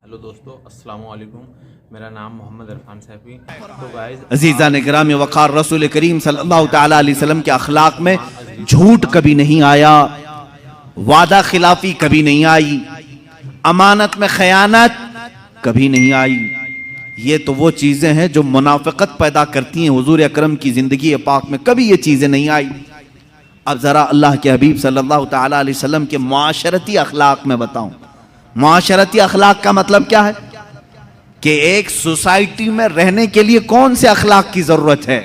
Hello दोस्तों, अस्सलाम वालेकुम। मेरा नाम मोहम्मद इरफान सैफी। तो गाइस, अज़ीज़ान किराम वक़ार रसूल करीम सल्लल्लाहु तआला अलैहि वसल्लम के अखलाक में झूठ कभी नहीं आया, वादा खिलाफी कभी नहीं आई, अमानत में खयानत कभी नहीं आई। ये तो वो चीज़ें हैं जो मुनाफिकत पैदा करती हैं। हुजूर अकरम की ज़िंदगी पाक में कभी ये चीज़ें नहीं आई। अब ज़रा अल्लाह के हबीब सल्लल्लाहु तआला अलैहि वसल्लम के मुआशरती अखलाक में बताऊं। मुआशरती अखलाक का मतलब क्या है कि एक सोसाइटी में रहने के लिए कौन से अखलाक की जरूरत है,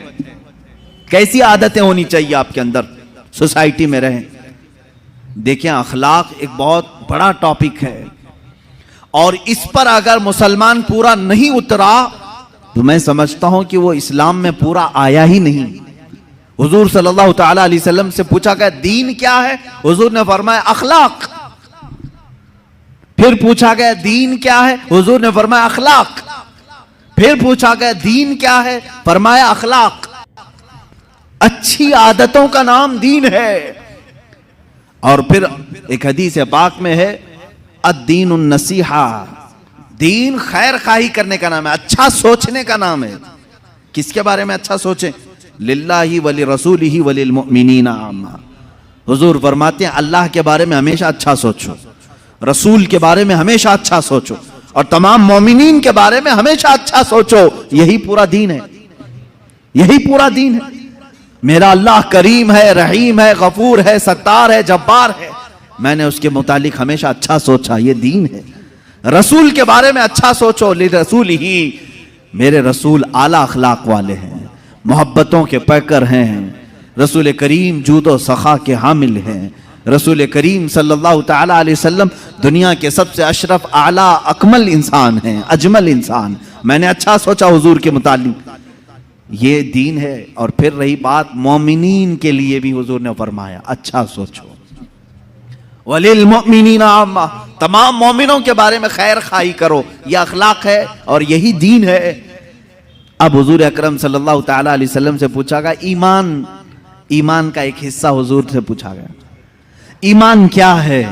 कैसी आदतें होनी चाहिए आपके अंदर सोसाइटी में रहें। देखिए, अखलाक एक बहुत बड़ा टॉपिक है और इस पर अगर मुसलमान पूरा नहीं उतरा तो मैं समझता हूं कि वो इस्लाम में पूरा आया ही नहीं। हुजूर सल्लल्लाहु तआला अलैहि वसल्लम से पूछा गया दीन क्या है, हुजूर ने फरमाया अखलाक। फिर पूछा गया दीन क्या है, हुजूर ने फरमाया अखलाक। फिर पूछा गया दीन क्या है, फरमाया अखलाक। अच्छी आदतों का नाम दीन है। और फिर एक हदीस पाक में है अद्दीन नसीहा, दीन खैर खाही करने का नाम है, अच्छा सोचने का नाम है। किसके बारे में अच्छा सोचें? लिल्लाही वली रसूलिही वलिल मुमिनीना आम्मा। हुजूर फरमाते हैं अल्लाह के बारे में हमेशा अच्छा सोचो, रसूल के बारे में हमेशा अच्छा सोचो और तमाम मोमिनीन के बारे में हमेशा अच्छा सोचो। यही पूरा दीन है, यही पूरा दीन है। मेरा अल्लाह करीम है, रहीम है, गफूर है, सत्तार है, जब्बार है, मैंने उसके मुतालिक हमेशा अच्छा सोचा, ये दीन है। रसूल के बारे में अच्छा सोचो, ले रसूल ही, मेरे रसूल आला अखलाक वाले हैं, मोहब्बतों के पैकर हैं। रसूल करीम जूदो सखा के हामिल हैं। रसूल करीम सल्लल्लाहु तआला अलैहि वसल्लम दुनिया के सबसे अशरफ आला अकमल इंसान हैं, अजमल इंसान। मैंने अच्छा सोचा हुजूर के मुतालिक, ये दीन है। और फिर रही बात मोमिनीन के लिए भी हुजूर ने फरमाया अच्छा सोचो, वलिल मुमिनीना आम्मा, तमाम मोमिनों के बारे में खैर खाई करो। यह अखलाक है और यही दीन है। अब हुजूर अकरम सल्लल्लाहु तआला अलैहि वसल्लम से पूछा गया ईमान, ईमान का एक हिस्सा हुजूर से पूछा गया, ईमान क्या है?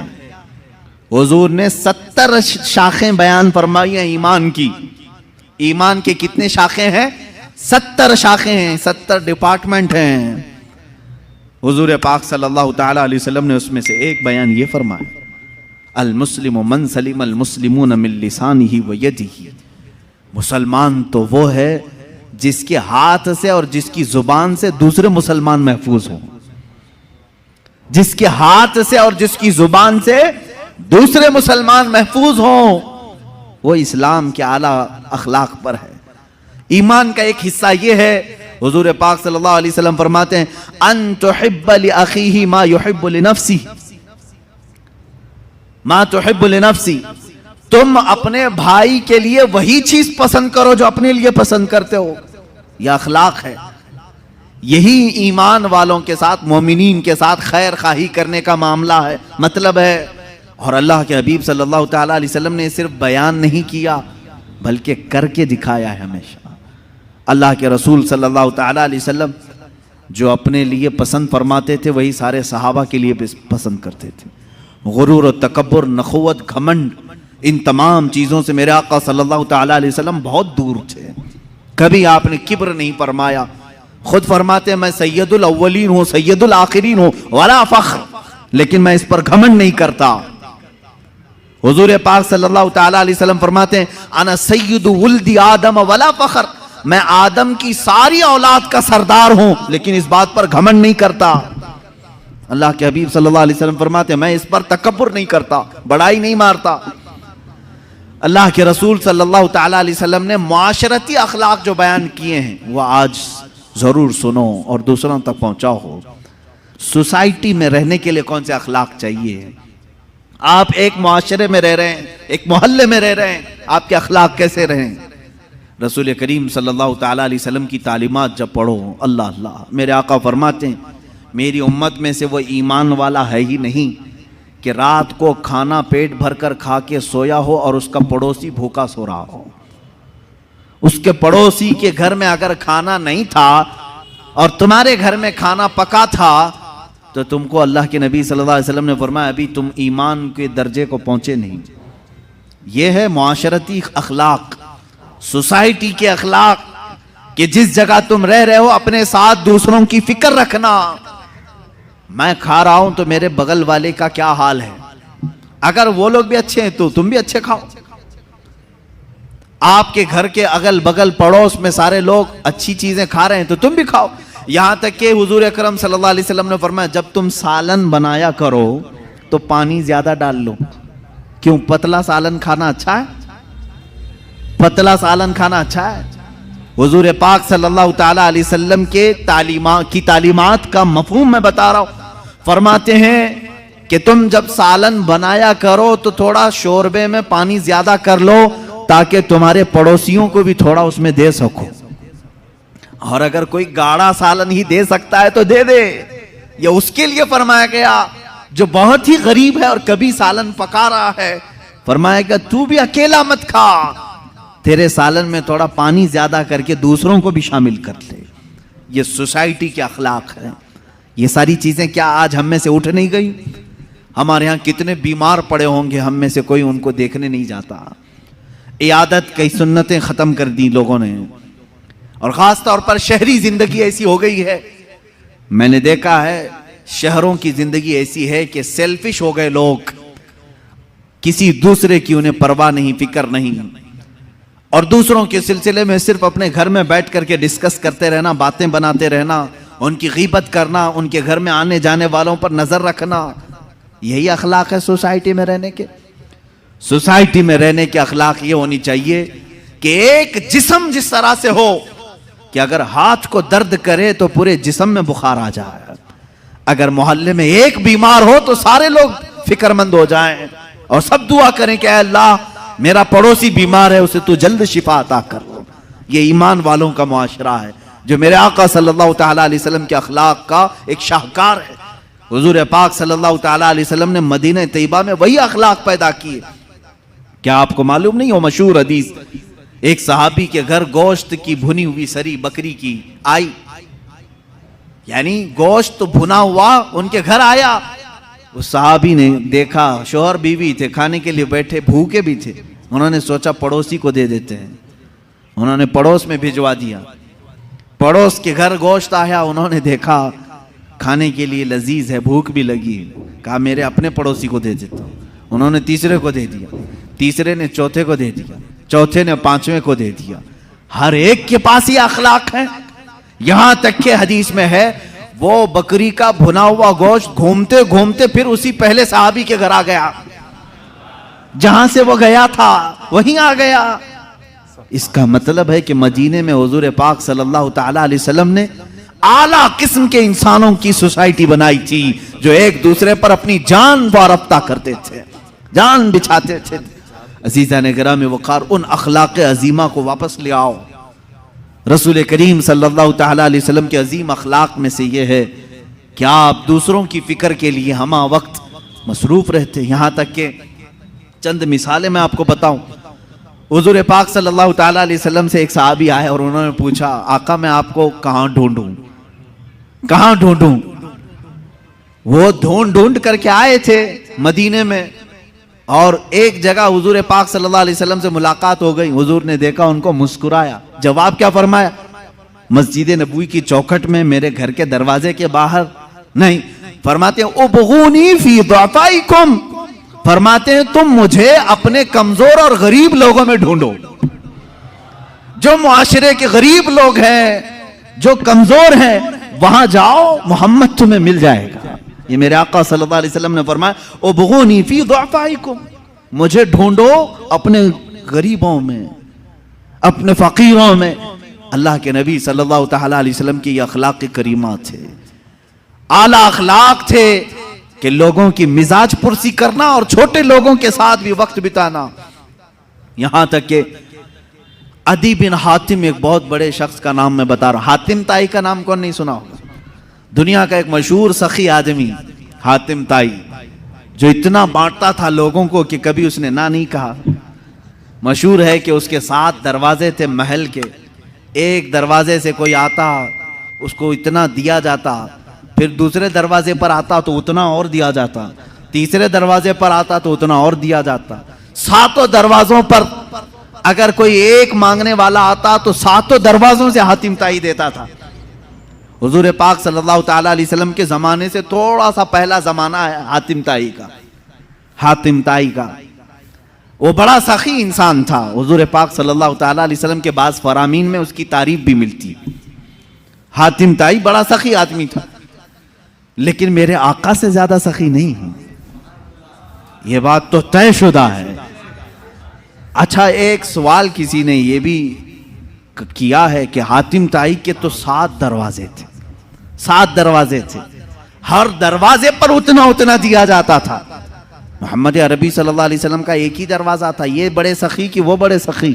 हुजूर ने 70 शाखें बयान फरमाई हैं ईमान की। ईमान के कितने शाखें हैं? 70 शाखें हैं, 70 डिपार्टमेंट हैं। हुजूर पाक सल्लल्लाहु तआला अलैहि वसल्लम ने उसमें से एक बयान ये फरमाया, अल मुस्लिमु मन सलिम अल मुस्लिमून मिन लिसानिही व यदिही। मुसलमान तो वो है जिसके हाथ से और जिसकी जुबान से दूसरे मुसलमान महफूज हों, जिसके हाथ से और जिसकी जुबान से दूसरे मुसलमान महफूज हों, वो इस्लाम के आला अखलाक पर है। ईमान का एक हिस्सा ये है, हुजूर पाक सल्लल्लाहु अलैहि वसल्लम फरमाते हैं अन तुहिब्ब लि अखीही मा युहिब्बु लि नफ्सी, मा तुहिब्बु लि नफ्सी। तुम अपने भाई के लिए वही चीज पसंद करो जो अपने लिए पसंद करते हो। यह अखलाक है। यही ईमान वालों के साथ, मोमिनीन के साथ खैर खाही करने का मामला है, मतलब है। और अल्लाह के हबीब सल्लल्लाहु तआला अलैहि वसल्लम ने सिर्फ बयान नहीं किया बल्कि करके दिखाया है हमेशा। अल्लाह के रसूल सल्लल्लाहु तआला अलैहि वसल्लम जो अपने लिए पसंद फरमाते थे वही सारे सहाबा के लिए पसंद करते थे। गुरूर और तकब्बुर, नखुवत, घमंड, इन तमाम चीज़ों से मेरे आका सल्लल्लाहु तआला अलैहि वसल्लम बहुत दूर थे। कभी आपने किब्र नहीं फरमाया। खुद फरमाते हैं मैं सैयदुल अव्वलीन हूं, सैयदुल आखिरीन हूं, वला फख्र, लेकिन मैं इस पर घमंड नहीं करता। हुजूर पाक सल्लल्लाहु तआला अलैहि वसल्लम फरमाते हैं अना सैयदु वुल्दी आदम वला फख्र, मैं आदम की सारी औलाद का सरदार हूं लेकिन इस बात पर घमंड नहीं करता। अल्लाह के हबीब सल्लल्लाहु अलैहि वसल्लम फरमाते हैं मैं इस पर तकब्बुर नहीं करता, बड़ाई नहीं मारता। अल्लाह के रसूल सल्लल्लाहु तआला अलैहि वसल्लम ने मुआशरती अखलाक जो बयान किए हैं वह आज जरूर सुनो और दूसरों तक पहुंचाओ। सोसाइटी में रहने के लिए कौन से अखलाक चाहिए? आप एक मुआशरे में रह रहे हैं, एक मोहल्ले में रह रहे हैं, आपके अखलाक कैसे रहें? रसूल करीम सल्लल्लाहु तआला अलैहि वसल्लम की तालीमात जब पढ़ो, अल्लाह अल्लाह, मेरे आका फरमाते हैं मेरी उम्मत में से वो ईमान वाला है ही नहीं कि रात को खाना पेट भरकर खा के सोया हो और उसका पड़ोसी भूखा सो रहा हो। उसके पड़ोसी के घर में अगर खाना नहीं था और तुम्हारे घर में खाना पका था तो तुमको अल्लाह के नबी सल्लल्लाहु अलैहि वसल्लम ने फरमाया अभी तुम ईमान के दर्जे को पहुंचे नहीं, ये है मुआशरती अखलाक, सोसाइटी के अखलाक, कि जिस जगह तुम रह रहे हो अपने साथ दूसरों की फिक्र रखना। मैं खा रहा हूं तो मेरे बगल वाले का क्या हाल है, अगर वो लोग भी अच्छे हैं तो तुम भी अच्छे खाओ। आपके घर के अगल बगल पड़ोस में सारे लोग अच्छी चीजें खा रहे हैं तो तुम भी खाओ। यहां तक कि हुजूर अकरम सल्लल्लाहु अलैहि वसल्लम ने फरमाया, जब तुम सालन बनाया करो तो पानी ज्यादा डाल लो। क्यों? पतला सालन खाना अच्छा है? पतला सालन खाना अच्छा है? हुजूर पाक सल्लल्लाहु ताला अलैहि वसल्लम के तालीमात का मफहूम मैं बता रहा हूं। फरमाते हैं कि तुम जब सालन बनाया करो तो थोड़ा शोरबे में पानी ज्यादा कर लो, ताकि तुम्हारे पड़ोसियों को भी थोड़ा उसमें दे सको। और अगर कोई गाढ़ा सालन ही दे सकता है तो दे दे। ये उसके लिए फरमाया गया जो बहुत ही गरीब है और कभी सालन पका रहा है। फरमाया गया तू भी अकेला मत खा, तेरे सालन में थोड़ा पानी ज्यादा करके दूसरों को भी शामिल कर ले। ये सोसाइटी के अखलाक है। ये सारी चीजें क्या आज हम में से उठ नहीं गई? हमारे यहाँ कितने बीमार पड़े होंगे, हम में से कोई उनको देखने नहीं जाता। इयादत कई सुन्नतें खत्म कर दी लोगों ने, और खास तौर पर शहरी जिंदगी ऐसी हो गई है। मैंने देखा है शहरों की जिंदगी ऐसी है कि सेल्फिश हो गए लोग, किसी दूसरे की उन्हें परवाह नहीं, फिक्र नहीं, और दूसरों के सिलसिले में सिर्फ अपने घर में बैठ करके डिस्कस करते रहना, बातें बनाते रहना, उनकी गीबत करना, उनके घर में आने जाने वालों पर नजर रखना। यही अखलाक है सोसाइटी में रहने के। सोसाइटी में रहने के अखलाक ये होनी चाहिए कि एक जिस्म जिस तरह से हो कि अगर हाथ को दर्द करे तो पूरे जिस्म में बुखार आ जाए। अगर मोहल्ले में एक बीमार हो तो सारे लोग फिक्रमंद हो जाएं और सब दुआ करें कि अल्लाह मेरा पड़ोसी बीमार है, उसे तू जल्द शिफा अता कर। ये ईमान वालों का मुआशरा है जो मेरे आका सल्लल्लाहु ताला अलैहि वसल्लम के अखलाक का एक शाहकार है। हुजूर पाक सल्लल्लाहु ताला अलैहि वसल्लम ने मदीना तैयबा में वही अखलाक पैदा किए। क्या आपको मालूम नहीं हो मशहूर हदीस, एक सहाबी के घर गोश्त की भुनी हुई सरी बकरी की आई, यानी गोश्त भुना हुआ उनके घर आया। उस सहाबी ने देखा, शोहर बीवी थे, खाने के लिए बैठे, भूखे भी थे। उन्होंने सोचा पड़ोसी को दे देते हैं। उन्होंने पड़ोस में भिजवा दिया। पड़ोस के घर गोश्त आया, उन्होंने देखा खाने के लिए लजीज है, भूख भी लगी, कहा मेरे अपने पड़ोसी को दे देता हूं। उन्होंने तीसरे को दे दिया, तीसरे ने चौथे को दे दिया, चौथे ने पांचवें को दे दिया। हर एक के पास ये अखलाक है। यहां तक के हदीस में है वो बकरी का भुना हुआ गोश्त घूमते घूमते फिर उसी पहले सहाबी के घर आ गया, जहां से वो गया था वहीं आ गया। इसका मतलब है कि मदीने में हुजूर पाक सल्लल्लाहु ताला अलैहि वसल्लम ने आला किस्म के इंसानों की सोसाइटी बनाई थी जो एक दूसरे पर अपनी जान वारफ्ता करते थे, जान बिछाते थे। अजीज़ान गिरामी वक़ार, उन अखलाक अजीमा को वापस ले आओ। रसूल करीम सल्लल्लाहु ताला अलैहि वसल्लम के अजीम अखलाक में से ये है कि आप दूसरों की फिक्र के लिए हमा वक्त मसरूफ रहते। यहाँ तक के चंद मिसालें मैं आपको बताऊं। हुजूर पाक सल्लल्लाहु ताला अलैहि वसल्लम से एक सहाबी आए और उन्होंने पूछा, आका मैं आपको कहाँ ढूंढूं, कहाँ ढूंढूं? वो ढूंढ ढूंढ करके आए थे मदीने में, और एक जगह हुजूर पाक सल्लल्लाहु अलैहि वसल्लम से मुलाकात हो गई। हुजूर ने देखा उनको, मुस्कुराया। जवाब क्या फरमाया? मस्जिद नबवी की चौखट में, मेरे घर के दरवाजे के बाहर नहीं। फरमाते हैं उबगूनी फी दुअफाइकुम, फरमाते हैं तुम मुझे अपने कमजोर और गरीब लोगों में ढूंढो। जो मुआशरे के गरीब लोग हैं, जो कमजोर हैं, वहां जाओ, मोहम्मद तुम्हें मिल जाएगा। ये मेरे आका सल्लल्लाहु अलैहि वसल्लम ने फरमाया उबगूनी फी दुअफाइकुम, मुझे ढूंढो अपने गरीबों में, अपने फकीरों में। अल्लाह के नबी सल्लल्लाहु ताला अलैहि वसल्लम की ये अखलाक करीमा थे, आला अखलाक थे कि लोगों की मिजाज पुरसी करना और छोटे लोगों के साथ भी वक्त बिताना। यहां तक कि अदी बिन हातिम, एक बहुत बड़े शख्स का नाम मैं बता रहा हूं। हातिम ताई का नाम कौन नहीं सुना होगा? दुनिया का एक मशहूर सखी आदमी हातिम ताई, जो इतना बांटता था लोगों को कि कभी उसने ना नहीं कहा। मशहूर है कि उसके 7 दरवाजे थे महल के, एक दरवाजे से कोई आता उसको इतना दिया जाता, फिर दूसरे दरवाजे पर आता तो उतना और दिया जाता, तीसरे दरवाजे पर आता तो उतना और दिया जाता। सातों दरवाजों पर अगर कोई एक मांगने वाला आता तो सातों दरवाजों से हातिम ताई देता था। हुजूर पाक सल्लल्लाहु ताला अलैहि वसल्लम के जमाने से थोड़ा सा पहला जमाना है हातिम ताई का। हातिम ताई का वो बड़ा सखी इंसान था। हुजूर पाक सल्लल्लाहु ताला अलैहि वसल्लम के बाद फरामीन में उसकी तारीफ भी मिलती। हातिम ताई बड़ा सखी आदमी था, लेकिन मेरे आका से ज्यादा सखी नहीं है, ये बात तो तयशुदा है। अच्छा, एक सवाल किसी ने ये भी किया है कि हातिम ताई के तो 7 दरवाजे थे, 7 दरवाजे थे, हर दरवाजे पर उतना उतना दिया जाता था। मोहम्मद अरबी सल्लल्लाहु अलैहि वसल्लम का एक ही दरवाजा था। ये बड़े सखी कि वो बड़े सखी?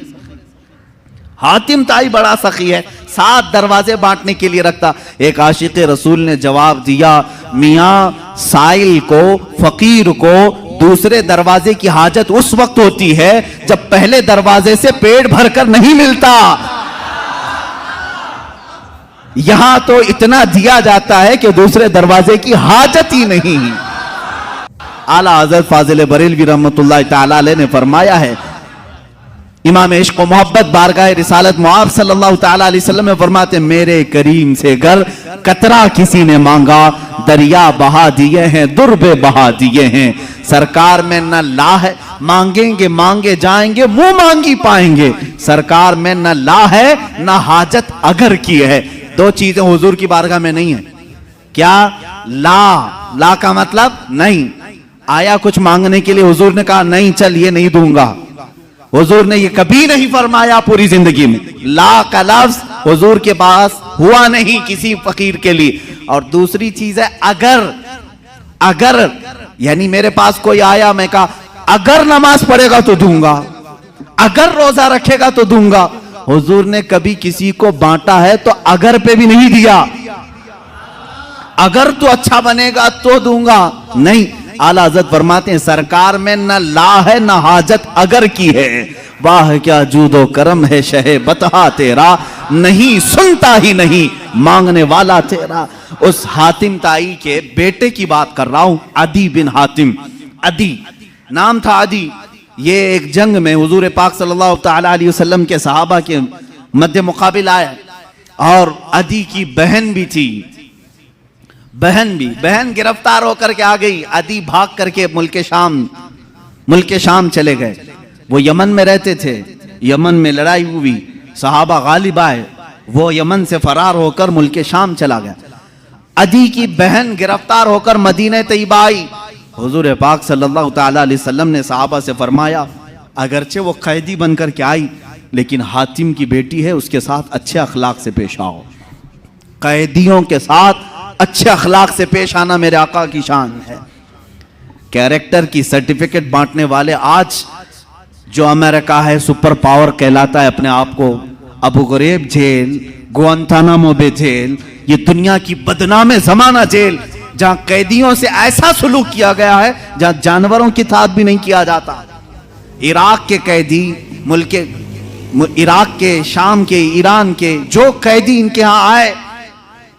हातिम ताई बड़ा सखी है, 7 दरवाजे बांटने के लिए रखता। एक आशिक रसूल ने जवाब दिया, मियाँ साइल को, फकीर को दूसरे दरवाजे की हाजत उस वक्त होती है जब पहले दरवाजे से पेट भरकर नहीं मिलता। यहां तो इतना दिया जाता है कि दूसरे दरवाजे की हाजत ही नहीं। आला हज़रत फाजिल बरेलवी रहमतुल्लाह ताला अलैह ने फरमाया है, इमाम इश्क व मोहब्बत बारगाह रिसालत मुआब सल्लल्लाहु ताला अलैहि वसल्लम में फरमाते, मेरे करीम से गर कतरा किसी ने मांगा, दरिया बहा दिए हैं, दुर्बे बहा दिए हैं। सरकार में न ला है, मांगेंगे मांगे जाएंगे, मुंह मांगी पाएंगे। सरकार में न ला है न हाजत अगर की है। 2 चीजें हुजूर की बारगाह में नहीं है। क्या? ला का मतलब नहीं। आया कुछ मांगने के लिए, हुजूर ने कहा नहीं चल ये नहीं दूंगा। हुजूर ने ये कभी नहीं फरमाया पूरी जिंदगी में। ला का लफ्ज हुजूर के पास हुआ नहीं किसी फकीर के लिए। और दूसरी चीज है अगर यानी मेरे पास कोई आया, मैं कहा अगर नमाज पढ़ेगा तो दूंगा, अगर रोजा रखेगा तो दूंगा। हुजूर ने कभी किसी को बांटा है तो अगर पे भी नहीं दिया, अगर तो अच्छा बनेगा तो दूंगा, नहीं। आला हज़रत फरमाते हैं, सरकार में न ला है न हाजत अगर की है। वाह क्या जूदो करम है शहे बतहा तेरा, नहीं सुनता ही नहीं मांगने वाला तेरा। उस हातिम ताई के बेटे की बात कर रहा हूं, अदी बिन हातिम। अदी नाम था, अदी। ये एक जंग में हुजूर पाक सल्लल्लाहु ताला अलैहि वसल्लम के सहाबा के मध्य मुकाबिल आया, और अदी की बहन भी थी। बहन गिरफ्तार होकर के आ गई। अदी भाग करके मुल्क शाम चले गए। वो यमन में रहते थे, यमन में लड़ाई हुई, सहाबा गालिब आए, वो यमन से फरार होकर मुल्क शाम चला गया। अदी की बहन गिरफ्तार होकर मदीने तैयबा आई। हुजूर पाक सल्लल्लाहु ताला अलैहि वसल्लम ने सहाबा से फरमाया, अगरचे वो कैदी बनकर के आई, लेकिन हातिम की बेटी है, उसके साथ अच्छे अखलाक से पेश आओ। कैदियों के साथ अच्छे अखलाक से पेश आना मेरे आका की शान है। कैरेक्टर की सर्टिफिकेट बांटने वाले आज जो अमेरिका है सुपर पावर कहलाता है अपने आप को, Abu ग़ुरैब jail, Guantanamo Bay jail, ये दुनिया की बदनाम जमाना जेल, जहां कैदियों से ऐसा सलूक किया गया है जहां जानवरों के साथ भी नहीं किया जाता। इराक के कैदी, इराक के, शाम के, ईरान के जो कैदी इनके यहां आए,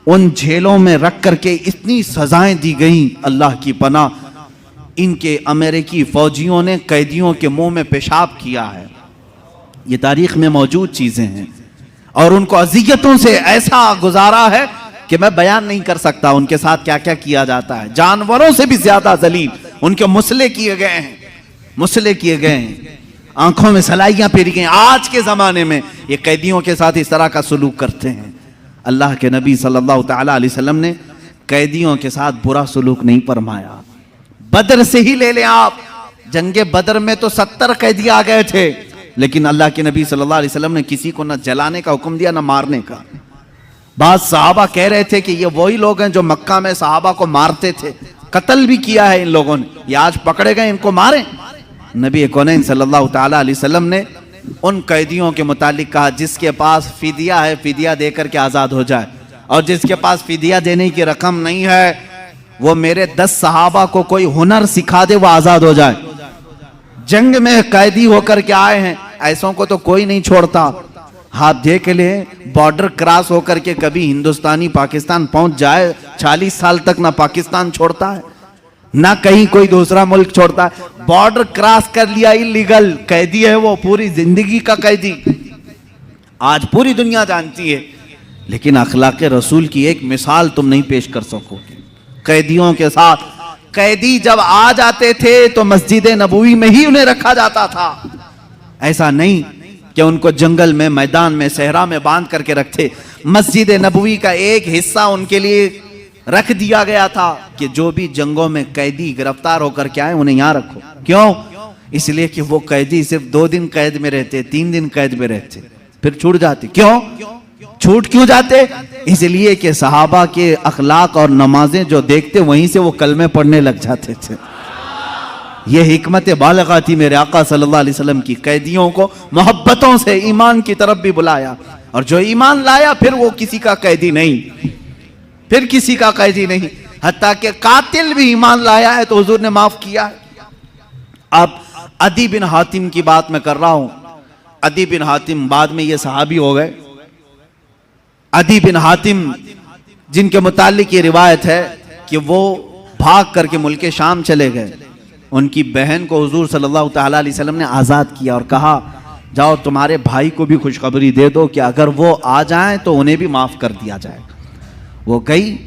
उन जेलों में रख करके इतनी सजाएं दी गई, अल्लाह की पनाह। इनके अमेरिकी फौजियों ने कैदियों के मुंह में पेशाब किया है। ये तारीख में मौजूद चीजें हैं, और उनको अजियतों से ऐसा गुजारा है कि मैं बयान नहीं कर सकता उनके साथ क्या क्या किया जाता है। जानवरों से भी ज्यादा जलील उनके मुसले किए गए हैं, आंखों में सलाइयां फेरी गई। आज के जमाने में ये कैदियों के साथ इस तरह का सलूक करते हैं। अल्लाह के नबी सल्लल्लाहु ताला अलैहि वसल्लम ने कैदियों के साथ बुरा सलूक नहीं फरमाया। बदर से ही ले लें आप, जंगे बदर में तो 70 कैदी आ गए थे, लेकिन अल्लाह के नबी सल्लल्लाहु अलैहि वसल्लम ने किसी को न जलाने का हुक्म दिया न मारने का। बाद सहाबा कह रहे थे कि ये वही लोग हैं जो मक्का में सहाबा को मारते थे, कत्ल भी किया है इन लोगों ने, ये आज पकड़े गए, इनको मारें। नबी कौनैन सल्लल्लाहु ताला अलैहि वसल्लम ने उन कैदियों के मुतालिक कहा, जिसके पास फिदिया है फिदिया देकर के आजाद हो जाए, और जिसके पास फिदिया देने की रकम नहीं है वो मेरे 10 सहाबा को कोई हुनर सिखा दे, वो आजाद हो जाए। जंग में कैदी होकर के आए हैं, ऐसों को तो कोई नहीं छोड़ता। आप देख ले, बॉर्डर क्रॉस होकर के कभी हिंदुस्तानी पाकिस्तान पहुंच जाए, 40 साल तक ना पाकिस्तान छोड़ता है, ना कहीं कोई दूसरा मुल्क छोड़ता है। बॉर्डर क्रॉस कर लिया इलीगल, कैदी है वो, पूरी जिंदगी का कैदी, आज पूरी दुनिया जानती है। लेकिन अखलाक रसूल की एक मिसाल तुम नहीं पेश कर सकोगे कैदियों के साथ। कैदी जब आ जाते थे तो मस्जिद नबवी में ही उन्हें रखा जाता था। ऐसा नहीं कि उनको जंगल में, मैदान में, सहरा में बांध करके रखते। मस्जिद नबवी का एक हिस्सा उनके लिए रख दिया गया था कि जो भी जंगों में कैदी गिरफ्तार होकर के आए उन्हें यहां रखो। क्यों? इसलिए कि वो कैदी सिर्फ 2 दिन कैद में रहते, 3 दिन कैद में रहते, फिर छूट जाते। क्यों छूट क्यों जाते? इसलिए कि सहाबा के अखलाक और नमाजें जो देखते वहीं से वो कलमे पढ़ने लग जाते थे। ये हिकमत बालिगा थी मेरे आका सल्लल्लाहु अलैहि वसल्लम की। कैदियों को मोहब्बतों से ईमान की तरफ भी बुलाया, और जो ईमान लाया फिर वो किसी का कैदी नहीं, फिर किसी का कैदी नहीं। हत्ता कि कातिल भी ईमान लाया है तो हुजूर ने माफ किया है। अब अदी बिन हातिम की बात मैं कर रहा हूं। अदी बिन हातिम बाद में ये सहाबी हो गए। अदी बिन हातिम जिनके मुतालिक ये रिवायत है कि वो भाग करके मुल्क शाम चले गए। उनकी बहन को हुजूर सल्लल्लाहु तआला अलैहि वसल्लम ने आज़ाद किया और कहा जाओ तुम्हारे भाई को भी खुशखबरी दे दो कि अगर वो आ जाएं तो उन्हें भी माफ़ कर दिया जाए। वो गई,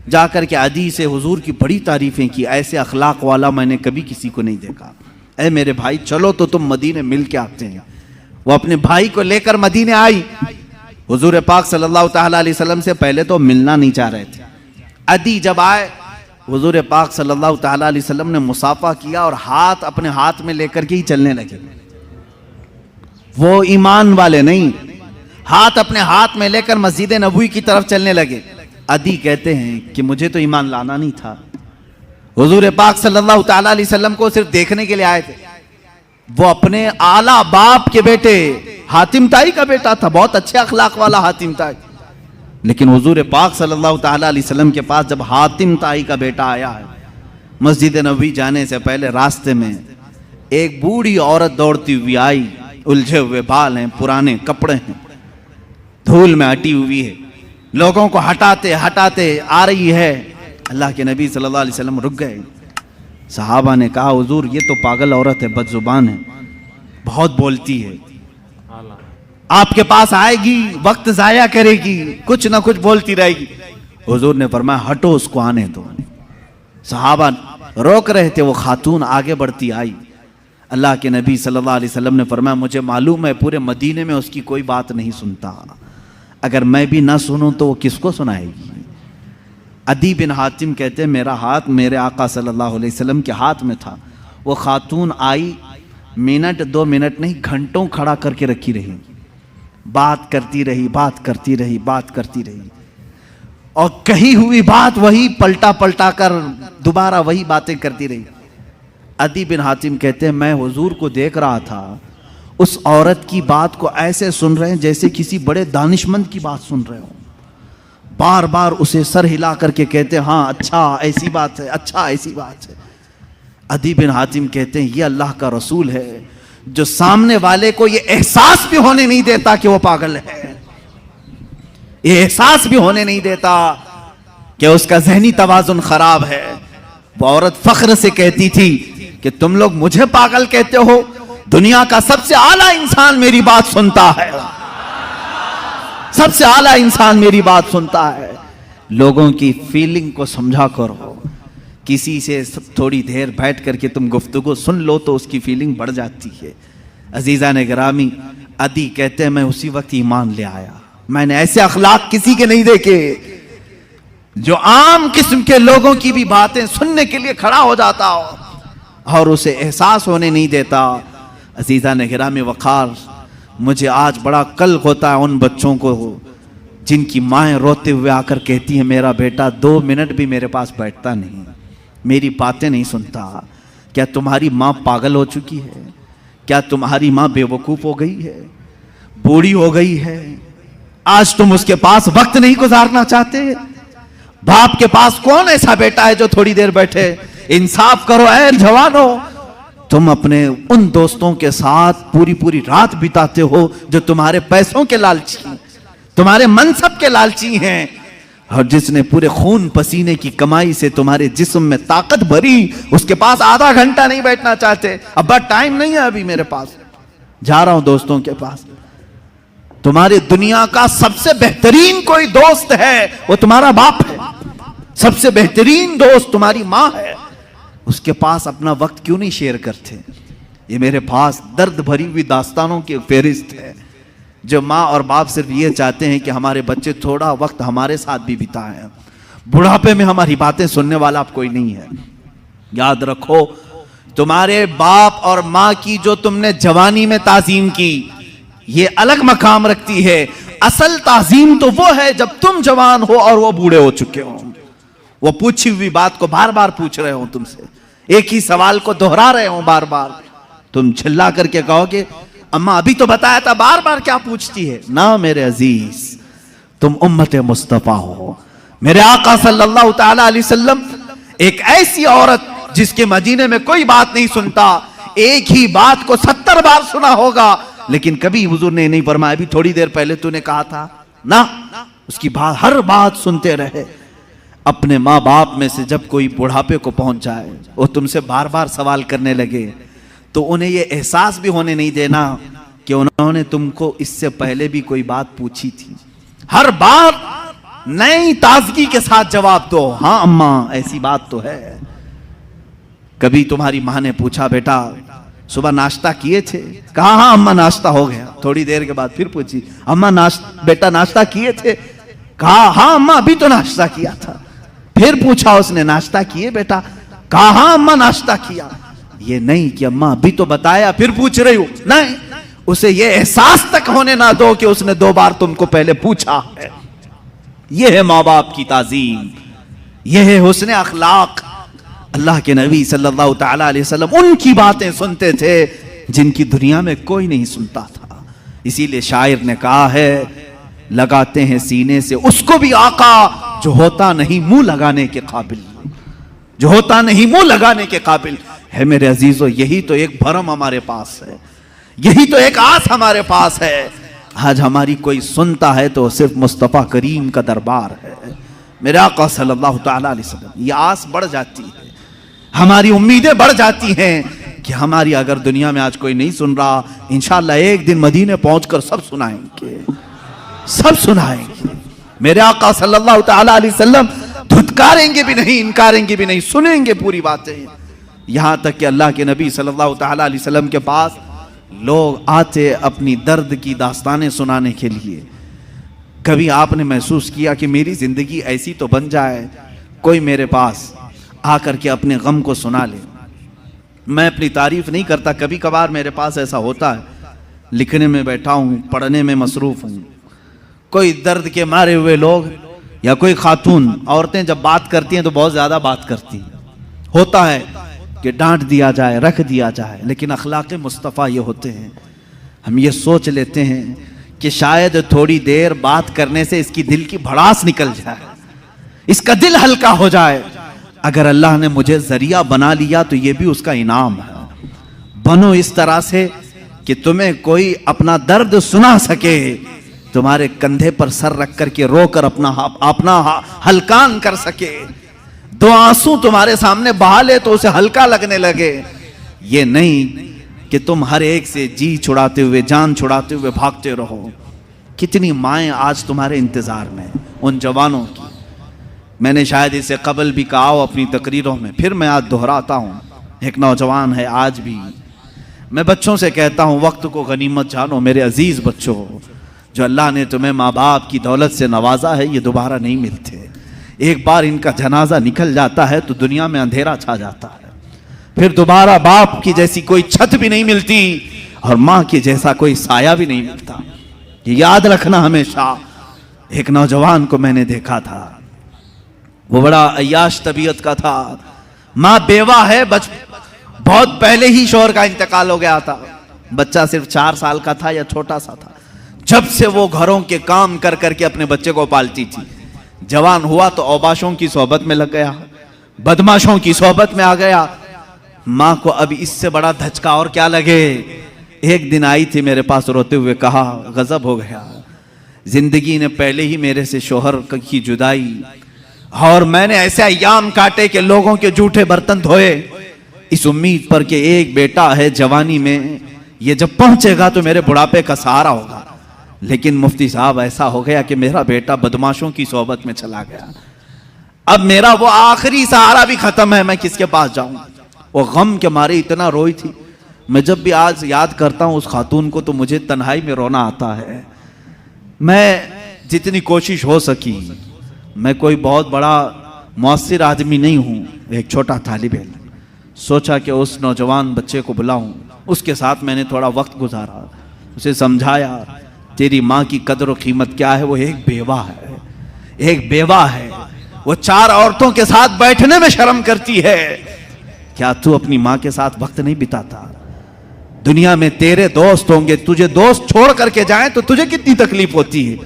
जाकर के अदी से हुजूर की बड़ी तारीफ़ें की, ऐसे अखलाक वाला मैंने कभी किसी को नहीं देखा। ऐ मेरे भाई चलो तो तुम मदीने मिल के आते हैं। वो अपने भाई को लेकर मदीने आई। हुजूर पाक सल्लल्लाहु तआला अलैहि वसल्लम से पहले तो मिलना नहीं चाह रहे थे। अदी जब आए हुजूर पाक सल्लल्लाहु तआला अलैहि वसल्लम ने मुसाफा किया और हाथ अपने हाथ में लेकर के ही चलने लगे। वो ईमान वाले नहीं, हाथ अपने हाथ में लेकर मस्जिद नबवी की तरफ चलने लगे। अदी कहते हैं कि मुझे तो ईमान लाना नहीं था, हुजूर पाक सल्लल्लाहु तआला अलैहि वसल्लम को सिर्फ देखने के लिए आए थे। वो अपने आला बाप के बेटे हातिम ताई का बेटा था, बहुत अच्छे अखलाक वाला हातिम ताई। लेकिन हुजूर पाक सल्लल्लाहु तआला अलैहि वसल्लम के पास जब हातिम ताई का बेटा आया है, मस्जिद नबवी जाने से पहले रास्ते में एक बूढ़ी औरत दौड़ती हुई आई। उलझे हुए बाल हैं, पुराने कपड़े हैं, धूल में हटी हुई है, लोगों को हटाते हटाते आ रही है। अल्लाह के नबी सल्लल्लाहु अलैहि वसल्लम रुक गए। सहाबा ने कहा हुजूर ये तो पागल औरत है, बदजुबान है, बहुत बोलती है, आपके पास आएगी वक्त जाया करेगी, कुछ ना कुछ बोलती रहेगी। हुजूर ने फरमाया हटो उसको आने दो। सहाबा रोक रहे थे, वो खातून आगे बढ़ती आई। अल्लाह के नबी सल्लल्लाहु अलैहि वसल्लम ने फरमाया मुझे मालूम है पूरे मदीने में उसकी कोई बात नहीं सुनता, अगर मैं भी ना सुनूं तो वो किसको सुनाएगी। अदी बिन हातिम कहते हैं मेरा हाथ मेरे आका सल्लल्लाहु अलैहि वसल्लम के हाथ में था। वो खातून आई, मिनट 2 मिनट नहीं घंटों खड़ा करके रखी रही, बात करती रही, बात करती रही, बात करती रही, और कही हुई बात वही पलटा पलटा कर दोबारा वही बातें करती रही। अदी बिन हातिम कहते हैं मैं हुजूर को देख रहा था, उस औरत की बात को ऐसे सुन रहे हैं जैसे किसी बड़े दानिशमंद की बात सुन रहे हो। बार बार उसे सर हिला करके कहते हैं हाँ अच्छा ऐसी बात है, अच्छा ऐसी बात है। अदी बिन हातिम कहते हैं ये अल्लाह का रसूल है जो सामने वाले को ये एहसास भी होने नहीं देता कि वो पागल है, ये एहसास भी होने नहीं देता कि उसका ज़हनी तवाज़ुन खराब है। वो औरत फख्र से कहती थी कि तुम लोग मुझे पागल कहते हो, दुनिया का सबसे आला इंसान मेरी बात सुनता है, सबसे आला इंसान मेरी बात सुनता है। लोगों की फीलिंग को समझा करो, किसी से थोड़ी देर बैठ करके तुम गुफ्तगू सुन लो तो उसकी फीलिंग बढ़ जाती है। अजीज़ा ने गिरामी, अदी कहते हैं मैं उसी वक्त ईमान ले आया। मैंने ऐसे अखलाक किसी के नहीं देखे जो आम किस्म के लोगों की भी बातें सुनने के लिए खड़ा हो जाता हो और उसे एहसास होने नहीं देता। अजीज़ा ने गिरामी वक़ार, मुझे आज बड़ा कल्ब होता है उन बच्चों को जिनकी माएँ रोते हुए आकर कहती हैं मेरा बेटा 2 मिनट भी मेरे पास बैठता नहीं, मेरी बातें नहीं सुनता। क्या तुम्हारी माँ पागल हो चुकी है? क्या तुम्हारी माँ बेवकूफ़ हो गई है, बूढ़ी हो गई है? आज तुम उसके पास वक्त नहीं गुजारना चाहते? बाप के पास कौन ऐसा बेटा है जो थोड़ी देर बैठे? इंसाफ करो ऐ जवानो, तुम अपने उन दोस्तों के साथ पूरी पूरी रात बिताते हो जो तुम्हारे पैसों के लालची, तुम्हारे मनसब के लालची हैं। और जिसने पूरे खून पसीने की कमाई से तुम्हारे जिस्म में ताकत भरी, उसके पास आधा घंटा नहीं बैठना चाहते। अब्बा टाइम नहीं है अभी मेरे पास, जा रहा हूं दोस्तों के पास। तुम्हारी दुनिया का सबसे बेहतरीन कोई दोस्त है, वो तुम्हारा बाप है। सबसे बेहतरीन दोस्त तुम्हारी मां है, उसके पास अपना वक्त क्यों नहीं शेयर करते? ये मेरे पास दर्द भरी हुई दास्तानों की फेरिस्त है, जो माँ और बाप सिर्फ ये चाहते हैं कि हमारे बच्चे थोड़ा वक्त हमारे साथ भी बिताएं। बुढ़ापे में हमारी बातें सुनने वाला अब कोई नहीं है। याद रखो, तुम्हारे बाप और माँ की जो तुमने जवानी में ताजीम की, ये अलग मकाम रखती है। असल ताजीम तो वो है जब तुम जवान हो और वो बूढ़े हो चुके हो। वो पूछी हुई बात को बार बार पूछ रहे हो तुमसे, एक ही सवाल को दोहरा रहे हो बार बार। तुम चिल्ला करके कहोगे अम्मा अभी तो बताया था, बार बार क्या पूछती है? ना मेरे अजीज, तुम उम्मत मुस्तफा हो। मेरे आका सल्लल्लाहु तआला अलैहि वसल्लम एक ऐसी औरत जिसके मदीने में कोई बात नहीं सुनता, एक ही बात को 70 बार सुना होगा, लेकिन कभी हुजूर ने नहीं फरमाया अभी थोड़ी देर पहले तूने कहा था ना। उसकी बात, हर बात सुनते रहे। अपने माँ बाप में से जब कोई बुढ़ापे को पहुंच जाए, वो तुमसे बार बार सवाल करने लगे, तो उन्हें यह एहसास भी होने नहीं देना कि उन्होंने तुमको इससे पहले भी कोई बात पूछी थी। हर बार नई ताजगी के साथ जवाब दो, हाँ अम्मा ऐसी बात तो है। कभी तुम्हारी मां ने पूछा बेटा सुबह नाश्ता किए थे? कहा हाँ अम्मा नाश्ता हो गया। थोड़ी देर के बाद फिर पूछी अम्मा बेटा नाश्ता किए थे? कहा हाँ अम्मा अभी तो नाश्ता किया था। फिर पूछा उसने नाश्ता किए बेटा? कहा हाँ अम्मा नाश्ता किया। ये नहीं कि अम्मा अभी तो बताया फिर पूछ रही हूं, नहीं, उसे ये एहसास तक होने ना दो कि उसने 2 बार तुमको पहले पूछा है। यह है माँ बाप की ताजीम, यह है हुस्न अखलाक। अल्लाह के नबी सल्लल्लाहु तआला अलैहि वसल्लम उनकी बातें सुनते थे जिनकी दुनिया में कोई नहीं सुनता था। इसीलिए शायर ने कहा है, लगाते हैं सीने से उसको भी आका जो होता नहीं मुंह लगाने के काबिल, जो होता नहीं मुंह लगाने के काबिल है। मेरे अजीजों, यही तो एक भरम हमारे पास है, यही तो एक आस हमारे पास है। आज हमारी कोई सुनता है तो सिर्फ मुस्तफा करीम का दरबार है, मेरे आका सल्लल्लाहु तआला अलैहि वसल्लम। ये आस बढ़ जाती है, हमारी उम्मीदें बढ़ जाती हैं कि हमारी अगर दुनिया में आज कोई नहीं सुन रहा, इंशाअल्लाह एक दिन मदीने पहुंचकर सब सुनाएंगे, सब सुनाएंगे। मेरे आका सल्लल्लाहु तआला अलैहि वसल्लम धुतकारेंगे भी नहीं, इनकारेंगे भी नहीं, सुनेंगे पूरी बातें। यहां तक कि अल्लाह के नबी सल्लल्लाहु तआला अलैहि वसल्लम के पास लोग आते अपनी दर्द की दास्तानें सुनाने के लिए। कभी आपने महसूस किया कि मेरी जिंदगी ऐसी तो बन जाए, कोई मेरे पास आकर के अपने गम को सुना ले? मैं अपनी तारीफ नहीं करता, कभी कभार मेरे पास ऐसा होता है, लिखने में बैठा हूं, पढ़ने में मसरूफ हूं, कोई दर्द के मारे हुए लोग या कोई खातून, औरतें जब बात करती हैं तो बहुत ज्यादा बात करती हैं। होता है कि डांट दिया जाए, रख दिया जाए, लेकिन अखलाक मुस्तफ़ा ये होते हैं, हम ये सोच लेते हैं कि शायद थोड़ी देर बात करने से इसकी दिल की भड़ास निकल जाए, इसका दिल हल्का हो जाए। अगर अल्लाह ने मुझे जरिया बना लिया तो ये भी उसका इनाम है। बनो इस तरह से कि तुम्हें कोई अपना दर्द सुना सके, तुम्हारे कंधे पर सर रख करके रोकर अपना हल्कान कर सके, 2 आंसू तुम्हारे सामने बहा ले तो उसे हल्का लगने लगे। ये नहीं कि तुम हर एक से जी छुड़ाते हुए, जान छुड़ाते हुए भागते रहो। कितनी माएं आज तुम्हारे इंतजार में, उन जवानों की। मैंने शायद इसे कबल भी कहा हो अपनी तकरीरों में, फिर मैं आज दोहराता हूँ। एक नौजवान है, आज भी मैं बच्चों से कहता हूँ वक्त को गनीमत जानो मेरे अजीज बच्चों, जो अल्लाह ने तुम्हें माँ बाप की दौलत से नवाजा है, ये दोबारा नहीं मिलते। एक बार इनका जनाजा निकल जाता है तो दुनिया में अंधेरा छा जाता है, फिर दोबारा बाप की जैसी कोई छत भी नहीं मिलती और माँ के जैसा कोई साया भी नहीं मिलता। ये याद रखना हमेशा। एक नौजवान को मैंने देखा था, वो बड़ा अय्याश तबीयत का था, माँ बेवा है, बहुत पहले ही शौहर का इंतकाल हो गया था, बच्चा सिर्फ 4 साल का था या छोटा सा था। जब से वो घरों के काम कर करके अपने बच्चे को पालती थी, जवान हुआ तो औबाशों की सोहबत में लग गया, बदमाशों की सोहबत में आ गया। माँ को अब इससे बड़ा धचका और क्या लगे। एक दिन आई थी मेरे पास रोते हुए, कहा गजब हो गया, जिंदगी ने पहले ही मेरे से शोहर की जुदाई, और मैंने ऐसे अय्याम काटे कि लोगों के जूठे बर्तन धोए, इस उम्मीद पर कि एक बेटा है जवानी में, ये जब पहुंचेगा तो मेरे बुढ़ापे का सहारा होगा। लेकिन मुफ्ती साहब ऐसा हो गया कि मेरा बेटा बदमाशों की सोबत में चला गया। अब मेरा वो आखिरी सहारा भी खत्म है, मैं किसके पास जाऊं? वो गम के मारे इतना रोई थी। मैं जब भी आज याद करता हूं उस खातून को तो मुझे तन्हाई में रोना आता है। मैं जितनी कोशिश हो सकी, मैं कोई बहुत बड़ा मुअस्सिर आदमी नहीं हूं, एक छोटा तालिब इल्म, सोचा कि उस नौजवान बच्चे को बुलाऊं। उसके साथ मैंने थोड़ा वक्त गुजारा, उसे समझाया तेरी माँ की कदर और कीमत क्या है। वो एक बेवा है, एक बेवा है, वो 4 औरतों के साथ बैठने में शर्म करती है। क्या तू अपनी माँ के साथ वक्त नहीं बिताता? दुनिया में तेरे दोस्त होंगे, तुझे दोस्त छोड़ करके जाएं तो तुझे कितनी तकलीफ होती है।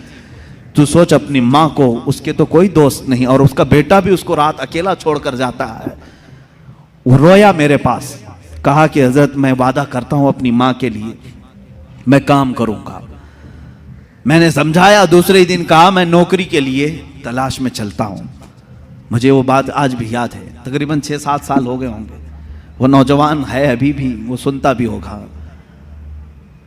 तू सोच अपनी माँ को, उसके तो कोई दोस्त नहीं, और उसका बेटा भी उसको रात अकेला छोड़कर जाता है। वो रोया मेरे पास, कहा कि हजरत मैं वादा करता हूं अपनी माँ के लिए मैं काम करूंगा। मैंने समझाया, दूसरे दिन कहा मैं नौकरी के लिए तलाश में चलता हूं। मुझे वो बात आज भी याद है, तकरीबन 6-7 साल हो गए होंगे। वो नौजवान है अभी भी, वो सुनता भी होगा।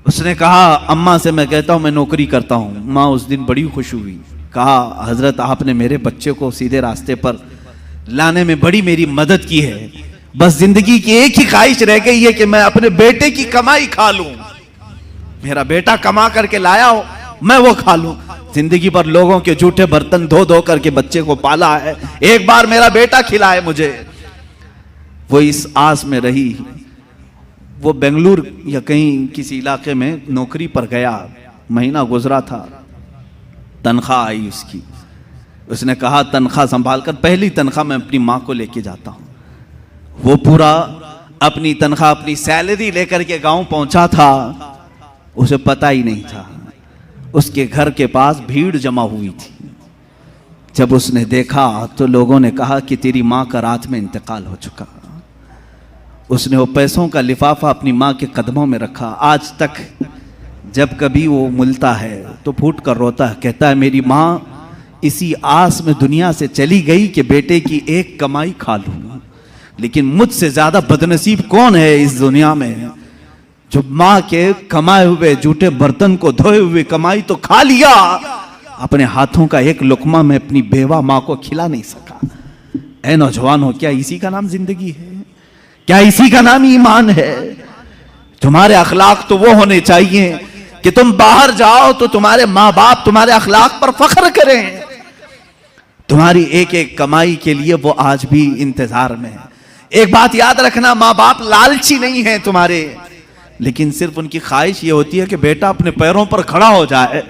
उसने कहा अम्मा से मैं कहता हूं मैं नौकरी करता हूं। माँ उस दिन बड़ी खुश हुई, कहा हजरत आपने मेरे बच्चे को सीधे रास्ते पर लाने में बड़ी मेरी मदद की है। बस जिंदगी की एक ही ख्वाहिश रह गई है कि मैं अपने बेटे की कमाई खा लूं। मेरा बेटा कमा करके लाया हो, मैं वो खा लूं। जिंदगी भर लोगों के जूठे बर्तन धो धो करके बच्चे को पाला है, एक बार मेरा बेटा खिलाए मुझे। वो इस आस में रही। वो बेंगलुरु या कहीं किसी इलाके में नौकरी पर गया, महीना गुजरा था, तनख्वाह आई उसकी। उसने कहा तनख्वाह संभाल कर, पहली तनख्वाह मैं अपनी माँ को लेके जाता हूँ। वो पूरा अपनी तनख्वाह, अपनी सैलरी लेकर के गांव पहुंचा था। उसे पता ही नहीं था उसके घर के पास भीड़ जमा हुई थी। जब उसने देखा तो लोगों ने कहा कि तेरी माँ का रात में इंतकाल हो चुका। उसने वो पैसों का लिफाफा अपनी माँ के कदमों में रखा। आज तक जब कभी वो मिलता है तो फूट कर रोता है, कहता है मेरी माँ इसी आस में दुनिया से चली गई कि बेटे की एक कमाई खा लूँ। लेकिन मुझसे ज्यादा बदनसीब कौन है इस दुनिया में, जो माँ के कमाए हुए जूठे बर्तन को धोए हुए कमाई तो खा लिया, अपने हाथों का एक लुकमा में अपनी बेवा माँ को खिला नहीं सका। ऐ नौजवानों, क्या इसी का नाम जिंदगी है? क्या इसी का नाम ईमान है? तुम्हारे अखलाक तो वो होने चाहिए कि तुम बाहर जाओ तो तुम्हारे माँ बाप तुम्हारे अखलाक पर फख्र करें। तुम्हारी एक एक कमाई के लिए वो आज भी इंतजार में है। एक बात याद रखना, माँ बाप लालची नहीं है तुम्हारे, लेकिन सिर्फ उनकी ख्वाहिश ये होती है कि बेटा अपने पैरों पर खड़ा हो जाए।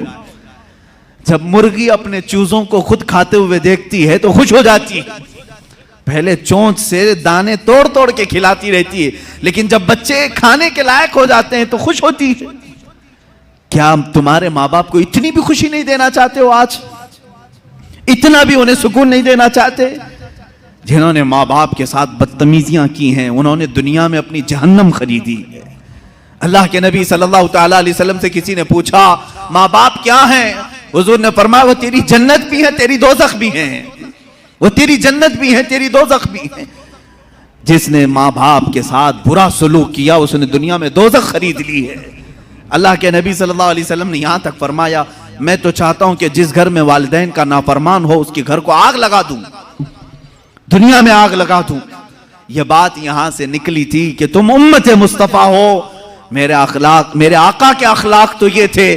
जब मुर्गी अपने चूजों को खुद खाते हुए देखती है तो खुश हो जाती है। पहले चोंच से दाने तोड़ तोड़ के खिलाती रहती है, लेकिन जब बच्चे खाने के लायक हो जाते हैं तो खुश होती है। क्या तुम्हारे माँ बाप को इतनी भी खुशी नहीं देना चाहते हो? आज इतना भी उन्हें सुकून नहीं देना चाहते? जिन्होंने माँ बाप के साथ बदतमीजियां की हैं, उन्होंने दुनिया में अपनी जहन्नम खरीदी है। अल्लाह के नबी सल्लल्लाहु ताला अलैहि वसल्लम से किसी ने पूछा माँ बाप क्या हैं? हुजूर ने फरमाया वो तेरी जन्नत भी है, तेरी दोज़ख भी है। वो तेरी जन्नत भी है, तेरी दोज़ख भी है। जिसने माँ बाप के साथ बुरा सलूक किया उसने दुनिया में दोज़ख खरीद ली है। अल्लाह के नबी सल्लल्लाहु अलैहि वसल्लम ने यहां तक फरमाया मैं तो चाहता हूं कि जिस घर में वालिदैन का नाफरमान हो उसके घर को आग लगा दूं, दुनिया में आग लगा दूं। यह बात यहां से निकली थी कि तुम उम्मत मुस्तफा हो। मेरे अखलाक, मेरे आका के अखलाक तो ये थे।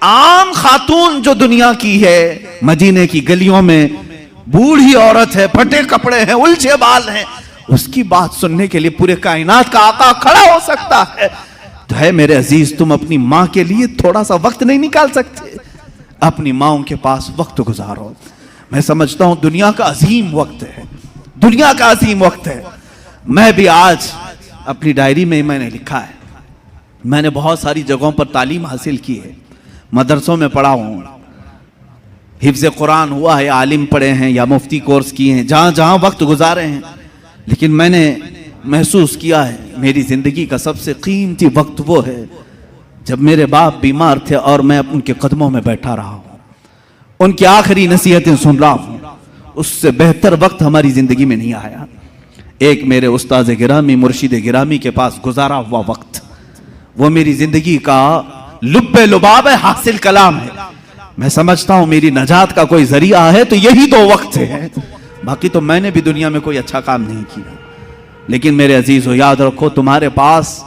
आम खातून जो दुनिया की है, मदीने की गलियों में बूढ़ी औरत है, फटे कपड़े हैं, उलझे बाल हैं, उसकी बात सुनने के लिए पूरे कायनात का आका खड़ा हो सकता है। तो है मेरे अजीज, तुम अपनी माँ के लिए थोड़ा सा वक्त नहीं निकाल सकते? अपनी माँओं के पास वक्त गुजारो। मैं समझता हूं दुनिया का अजीम वक्त है, दुनिया का अजीम वक्त है। मैं भी आज अपनी डायरी में मैंने लिखा है, मैंने बहुत सारी जगहों पर तालीम हासिल की है, मदरसों में पढ़ा हूँ, हिफ्ज़ कुरान हुआ है, आलिम पढ़े हैं या मुफ्ती कोर्स किए हैं, जहाँ जहाँ वक्त गुजारे हैं। लेकिन मैंने महसूस किया है मेरी ज़िंदगी का सबसे कीमती वक्त वो है जब मेरे बाप बीमार थे और मैं उनके कदमों में बैठा रहा हूँ। उनकी आखिरी नसीहतें सुन रहा हूं, उससे बेहतर वक्त हमारी जिंदगी में नहीं आया। एक मेरे उस्ताद गिरामी, मुर्शिद गिरामी के पास गुजारा हुआ वक्त, वो मेरी जिंदगी का लुब्बे लुबाब है, हासिल कलाम है। मैं समझता हूं मेरी नजात का कोई जरिया है तो यही दो वक्त है। बाकी तो मैंने भी दुनिया में कोई अच्छा काम नहीं किया। लेकिन मेरे अजीजों, याद रखो, तुम्हारे पास,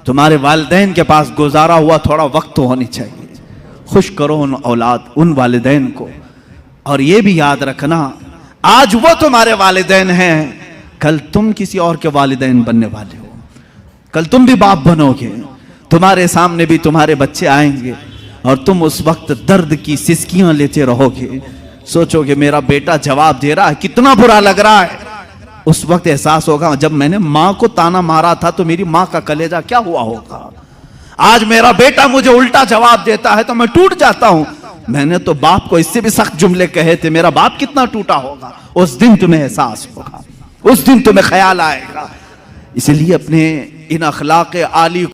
तुम्हारे वालिदैन के पास गुजारा हुआ थोड़ा वक्त तो होनी चाहिए। खुश करो उन औलाद, उन वालिदैन को। और ये भी याद रखना, आज वो तुम्हारे वालिदैन हैं, कल तुम किसी और के वालिदैन बनने वाले हो। कल तुम भी बाप बनोगे, तुम्हारे सामने भी तुम्हारे बच्चे आएंगे और तुम उस वक्त दर्द की सिसकियां लेते रहोगे। सोचोगे मेरा बेटा जवाब दे रहा है, कितना बुरा लग रहा है। उस वक्त एहसास होगा, जब मैंने मां को ताना मारा था तो मेरी मां का कलेजा क्या हुआ होगा। आज मेरा बेटा मुझे उल्टा जवाब देता है तो मैं टूट जाता हूं। मैंने तो बाप को इससे भी सख्त जुमले कहे थे, मेरा बाप कितना टूटा होगा। उस दिन तुम्हें एहसास होगा, उस दिन तुम्हें ख्याल आएगा। इसलिए अपने इन अखलाक आली